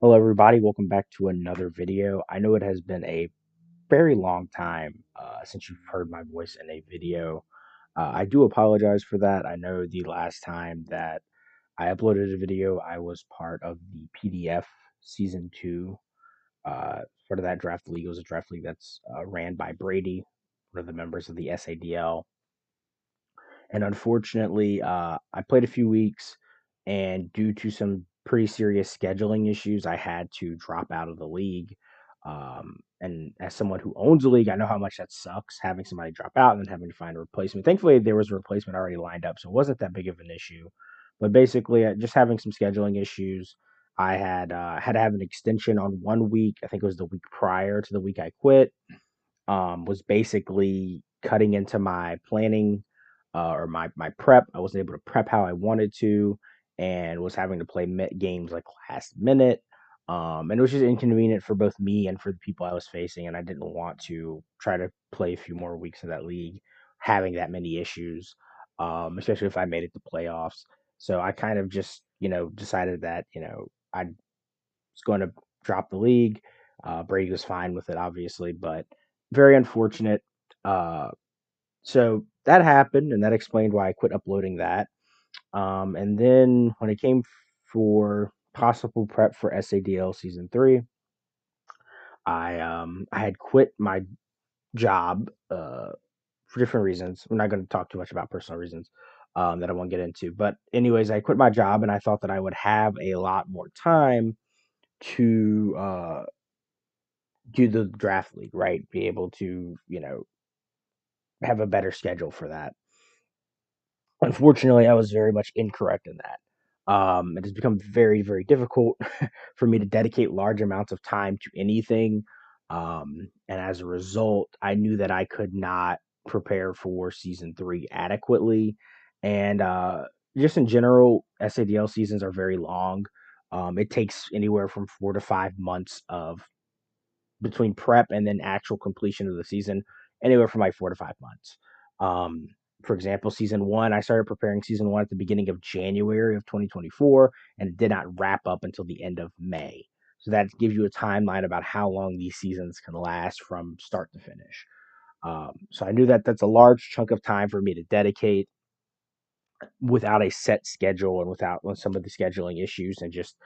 Hello, everybody. Welcome back to another video. I know it has been a very long time since you've heard my voice in a video. I do apologize for that. I know the last time that I uploaded a video, I was part of the PDF Season 2. Part of that draft league. It was a draft league that's ran by Brady, one of the members of the SADL. And unfortunately, I played a few weeks, and due to some pretty serious scheduling issues, I had to drop out of the league. And as someone who owns a league, I know how much that sucks having somebody drop out and then having to find a replacement. Thankfully, there was a replacement already lined up, so it wasn't that big of an issue. But basically, just having some scheduling issues, I had to have an extension on 1 week. I think it was the week prior to the week I quit, was basically cutting into my planning or my prep. I wasn't able to prep how I wanted to, and was having to play games like last minute. And it was just inconvenient for both me and for the people I was facing. And I didn't want to try to play a few more weeks of that league, having that many issues, especially if I made it to playoffs. So I kind of just, decided that, I was going to drop the league. Brady was fine with it, obviously, but very unfortunate. Uh, so that happened, and that explained why I quit uploading that. And then when it came for possible prep for SADL season 3, I had quit my job for different reasons. I'm not going to talk too much about personal reasons that I won't get into. But anyways, I quit my job, and I thought that I would have a lot more time to do the draft league, right? Be able to, have a better schedule for that. Unfortunately, I was very much incorrect in that. It has become very, very difficult for me to dedicate large amounts of time to anything. And as a result, I knew that I could not prepare for season 3 adequately. And just in general, SADL seasons are very long. It takes anywhere from 4 to 5 months of between prep and then actual completion of the season, anywhere from like 4 to 5 months. Um, for example, season 1, I started preparing season 1 at the beginning of January of 2024, and it did not wrap up until the end of May. So that gives you a timeline about how long these seasons can last from start to finish. So I knew that that's a large chunk of time for me to dedicate without a set schedule and without some of the scheduling issues and just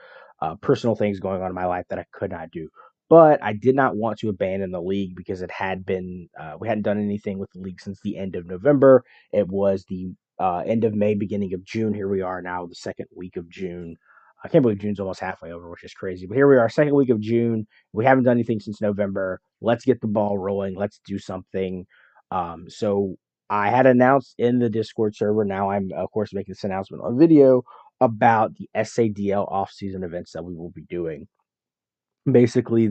personal things going on in my life that I could not do. But I did not want to abandon the league because it had been, we hadn't done anything with the league since the end of November. It was the end of May, beginning of June. Here we are now, the second week of June. I can't believe June's almost halfway over, which is crazy. But here we are, second week of June. We haven't done anything since November. Let's get the ball rolling. Let's do something. So I had announced in the Discord server. Now I'm, of course, making this announcement on video about the SADL off-season events that we will be doing. Basically,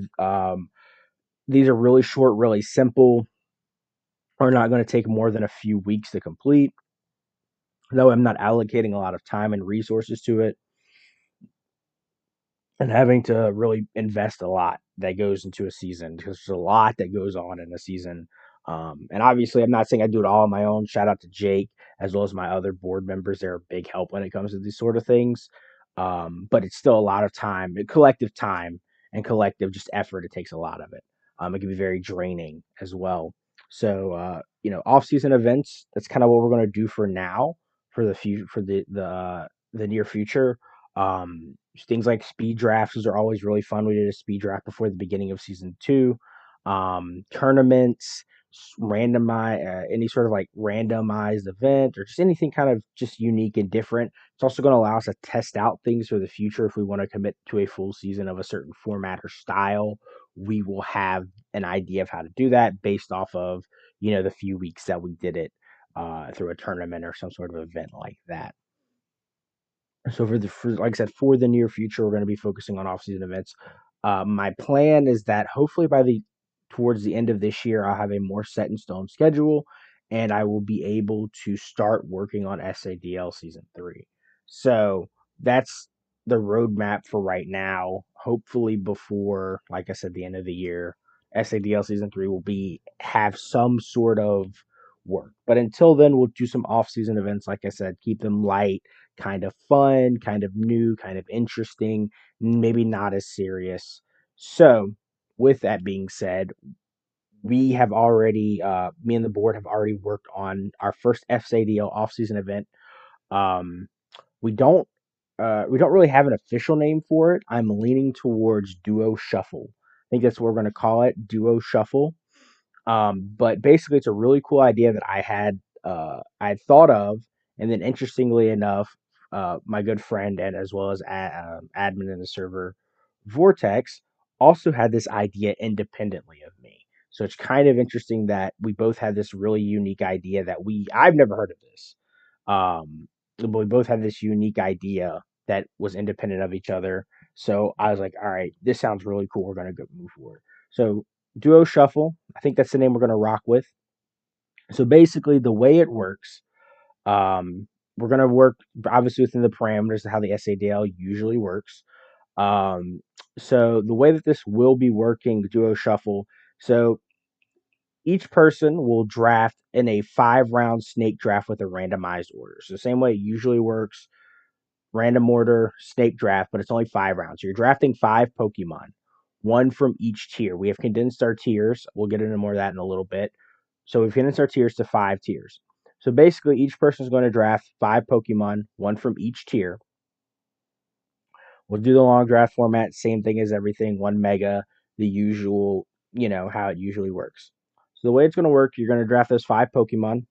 these are really short, really simple, are not going to take more than a few weeks to complete. Though I'm not allocating a lot of time and resources to it, and having to really invest a lot that goes into a season because there's a lot that goes on in a season. And obviously, I'm not saying I do it all on my own. Shout out to Jake as well as my other board members. They're a big help when it comes to these sort of things. But it's still a lot of collective time and collective just effort. It takes a lot of it. It can be very draining as well. So, off-season events. That's kind of what we're going to do for now, for the future, for the near future. Things like speed drafts are always really fun. We did a speed draft before the beginning of season 2. Tournaments, any sort of like randomized event or just anything kind of just unique and different. It's also going to allow us to test out things for the future. If we want to commit to a full season of a certain format or style, we will have an idea of how to do that based off of, the few weeks that we did it through a tournament or some sort of event like that. So like I said, for the near future, we're going to be focusing on off-season events. My plan is that hopefully towards the end of this year, I'll have a more set in stone schedule, and I will be able to start working on SADL season 3. So that's the roadmap for right now. Hopefully, before, like I said, the end of the year, SADL season 3 will have some sort of work. But until then, we'll do some off-season events. Like I said, keep them light, kind of fun, kind of new, kind of interesting, maybe not as serious. So, with that being said, we have already, me and the board have already worked on our first FSADL off-season event. Um, we don't we don't really have an official name for it. I'm leaning towards Duo Shuffle. I think that's what we're going to call it, Duo Shuffle. But basically, it's a really cool idea that I had thought of, and then interestingly enough, my good friend and as well as admin in the server, Vortex, also had this idea independently of me. So it's kind of interesting that we both had this really unique idea that I've never heard of this. But we both had this unique idea that was independent of each other. So I was like, all right, this sounds really cool. We're gonna go move forward. So Duo Shuffle, I think that's the name we're gonna rock with. So basically, the way it works, um, we're gonna work obviously within the parameters of how the SADL usually works. Um, so the way that this will be working, the Duo Shuffle, so each person will draft in a 5 round snake draft with a randomized order. So the same way it usually works, random order, snake draft, but it's only 5 rounds. So you're drafting 5 Pokemon, one from each tier. We have condensed our tiers. We'll get into more of that in a little bit. So we've condensed our tiers to 5 tiers. So basically, each person is going to draft 5 Pokemon, one from each tier. We'll do the long draft format, same thing as everything, 1 mega, the usual, how it usually works. So the way it's going to work, you're going to draft those 5 Pokemon.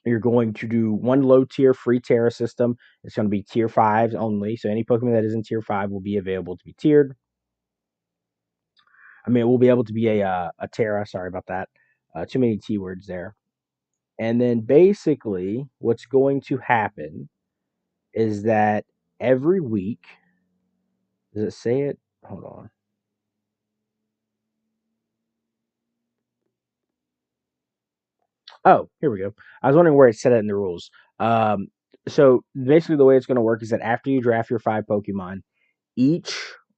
You're going to do one low tier free Terra system. It's going to be tier 5s only. So any Pokemon that is in tier 5 will be available to be tiered. I mean, it will be able to be a Terra. Sorry about that. Too many T words there. And then basically, what's going to happen is that every week, does it say it? Hold on. Oh, here we go. I was wondering where it said it in the rules. Um, so basically, the way it's going to work is that after you draft your 5 Pokemon, each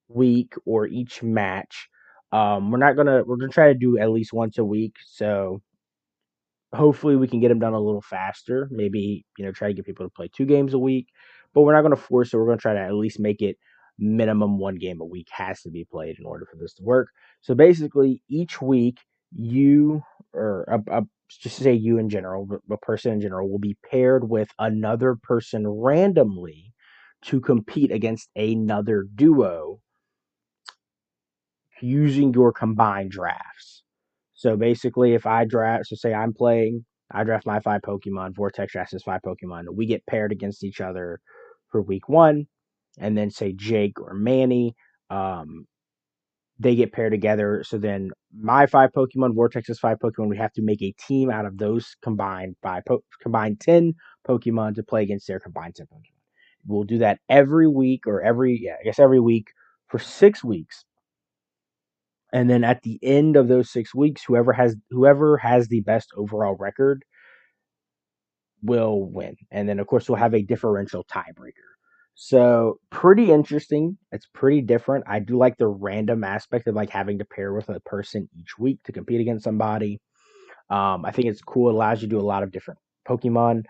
week or each match, we're gonna try to do at least once a week. So hopefully we can get them done a little faster. Maybe try to get people to play 2 games a week, but we're not going to force it. We're going to try to at least make it minimum 1 game a week has to be played in order for this to work. So basically, each week you or just to say you in general, a person in general will be paired with another person randomly to compete against another duo using your combined drafts. So basically, if I draft, so say I'm playing, I draft my 5 Pokemon, Vortex drafts his 5 Pokemon, we get paired against each other for week one, and then say Jake or Manny, um, they get paired together. So then my 5 Pokemon, Vortex's 5 Pokemon, we have to make a team out of those combined 10 Pokemon to play against their combined 10 Pokemon. We'll do that every week or every week for 6 weeks, and then at the end of those 6 weeks, whoever has the best overall record will win. And then of course we'll have a differential tiebreaker. So pretty interesting. It's pretty different. I do like the random aspect of like having to pair with a person each week to compete against somebody. I think it's cool. It allows you to do a lot of different Pokemon.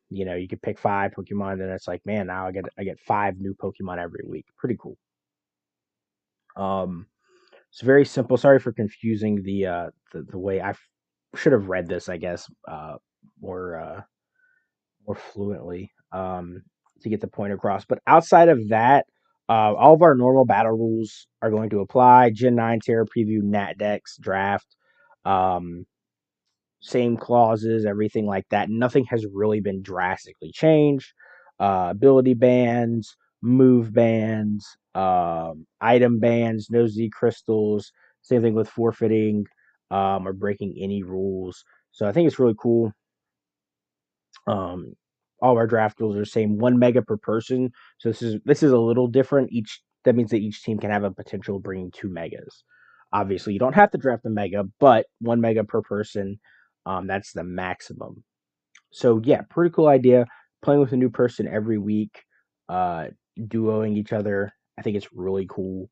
You could pick 5 Pokemon, and then it's like, man, now I get 5 new Pokemon every week. Pretty cool. Um, It's very simple. Sorry for confusing the way should have read this, I guess, more more fluently to get the point across. But outside of that, all of our normal battle rules are going to apply. Gen 9 Terra Preview, Nat Dex, Draft, um, same clauses, everything like that. Nothing has really been drastically changed. Ability bans, move bans, item bans, no Z crystals. Same thing with forfeiting or breaking any rules. So I think it's really cool. Um, all of our draft rules are the same, 1 mega per person. So this is a little different. That means that each team can have a potential of bringing 2 megas. Obviously, you don't have to draft a mega, but 1 mega per person. That's the maximum. So yeah, pretty cool idea. Playing with a new person every week, uh, duoing each other. I think it's really cool.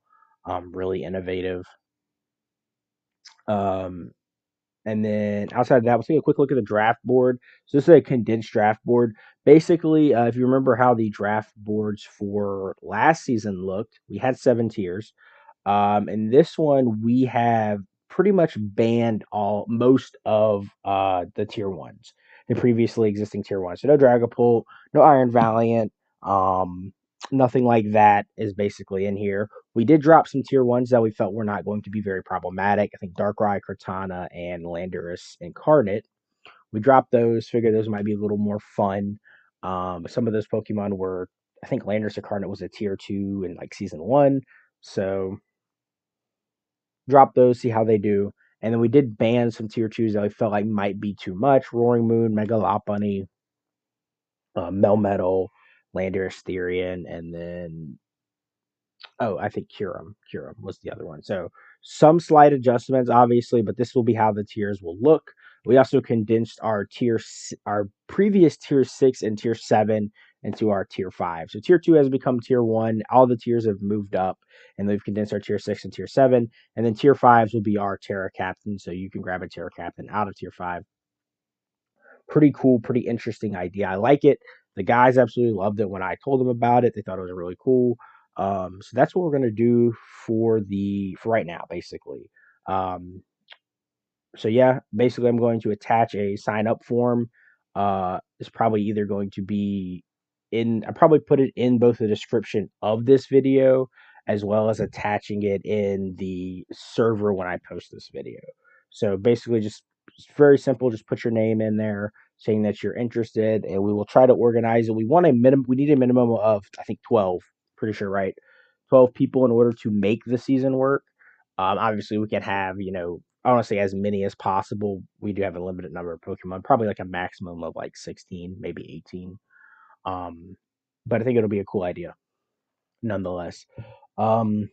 Really innovative. Um, And then outside of that, we'll take a quick look at the draft board. So this is a condensed draft board. Basically, if you remember how the draft boards for last season looked, we had 7 tiers. And this one we have pretty much banned most of the tier ones, the previously existing tier ones. So no Dragapult, no Iron Valiant, um, nothing like that is basically in here. We did drop some tier ones that we felt were not going to be very problematic. I think Darkrai, Cortana, and Landorus Incarnate. We dropped those, figured those might be a little more fun. Some of those Pokemon were, I think Landorus Incarnate was a tier 2 in like season 1. So drop those, see how they do. And then we did ban some tier 2s that we felt like might be too much. Roaring Moon, Mega Lopunny, Melmetal, Landorus Therian, and then I think Curum. Curum was the other one. So some slight adjustments, obviously, but this will be how the tiers will look. We also condensed our previous tier 6 and tier 7 into our tier 5. So tier 2 has become tier 1. All the tiers have moved up, and we've condensed our tier 6 and tier 7. And then tier 5s will be our Terra Captain. So you can grab a Terra Captain out of tier 5. Pretty cool, pretty interesting idea. I like it. The guys absolutely loved it when I told them about it. They thought it was really cool. So that's what we're gonna do for right now, basically. Um, so yeah, basically I'm going to attach a sign up form. It's probably either going to be I probably put it in both the description of this video as well as attaching it in the server when I post this video. So basically just very simple, just put your name in there saying that you're interested and we will try to organize it. We need a minimum of I think 12, pretty sure, right? 12 people in order to make the season work. Obviously we can have, honestly as many as possible. We do have a limited number of Pokemon, probably like a maximum of like 16, maybe 18. Um, but I think it'll be a cool idea nonetheless. Um,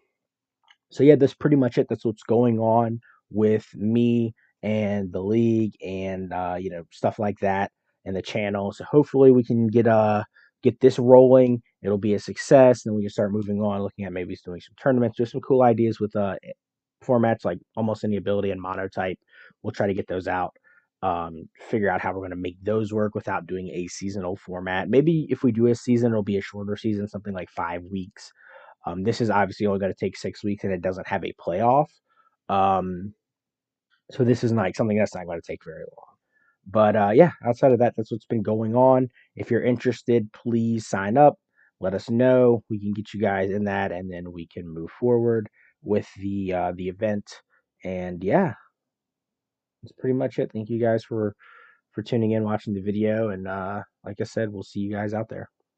so yeah, that's pretty much it. That's what's going on with me and the league and stuff like that and the channel. So hopefully we can get this rolling. It'll be a success, and we can start moving on, looking at maybe doing some tournaments. There's some cool ideas with formats like almost any ability and monotype. We'll try to get those out. Figure out how we're going to make those work without doing a seasonal format. Maybe if we do a season, it'll be a shorter season, something like 5 weeks. This is obviously only going to take 6 weeks, and it doesn't have a playoff. Um, so this is like something that's not going to take very long. But yeah, outside of that, that's what's been going on. If you're interested, please sign up. Let us know. We can get you guys in that, and then we can move forward with the event. And yeah, that's pretty much it. Thank you guys for tuning in, watching the video, and like I said, we'll see you guys out there.